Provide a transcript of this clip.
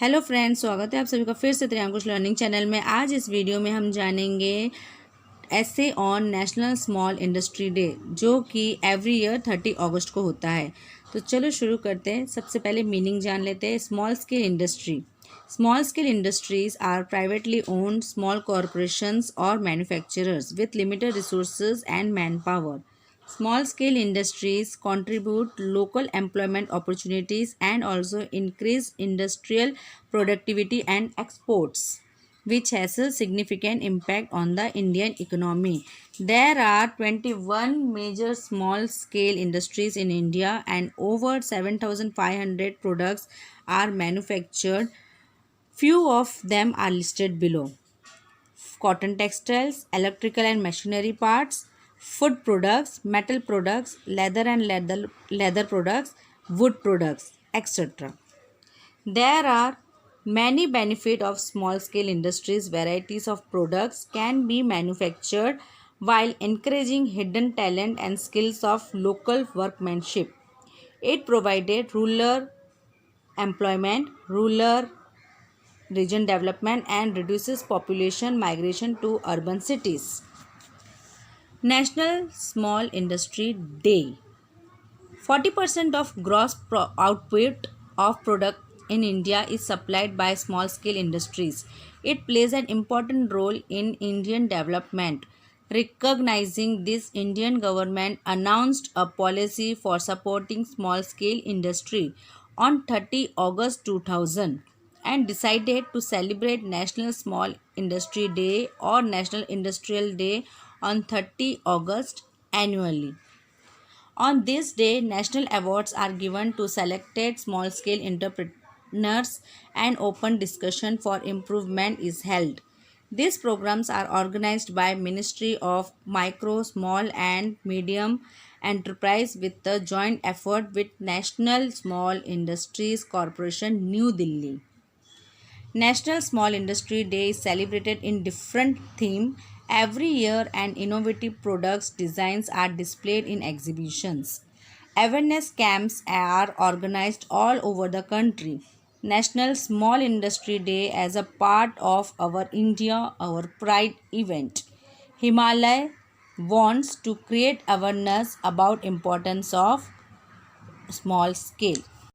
Hello friends, स्वागत है आप सभी का फिर से त्रियांकुश लर्निंग चैनल में। आज इस वीडियो में हम जानेंगे ऐसे on national small industry day, जो कि एवरी ईयर 30 अगस्त को होता है। तो चलो शुरू करते हैं। सबसे पहले मीनिंग जान लेते हैं। Small scale industry. Small scale industries are privately owned small corporations और manufacturers with limited resources and manpower. Small scale industries contribute local employment opportunities and also increase industrial productivity and exports, which has a significant impact on the Indian economy. There are 21 major small scale industries in India and over 7,500 products are manufactured. Few of them are listed below: cotton textiles, electrical and machinery parts, food products, metal products, leather products, wood products, etc. There are many benefits of small scale industries. Varieties of products can be manufactured while encouraging hidden talent and skills of local workmanship. It provided rural employment, rural region development, and reduces population migration to urban cities. National Small Industry Day. 40% of gross output of product in India is supplied by small scale industries. It plays an important role in Indian development. Recognizing this, Indian government announced a policy for supporting small scale industry on 30 August 2000 and decided to celebrate National Small Industry Day or National Industrial Day on 30 August annually. On this day, national awards are given to selected small-scale entrepreneurs and open discussion for improvement is held. These programs are organized by Ministry of Micro, Small and Medium Enterprise with the joint effort with National Small Industries Corporation, New Delhi. National Small Industry Day is celebrated in different themes every year, and innovative products designs are displayed in exhibitions. Awareness camps are organized all over the country. National Small Industry Day as a part of our India, our Pride event. Himalaya wants to create awareness about importance of small scale.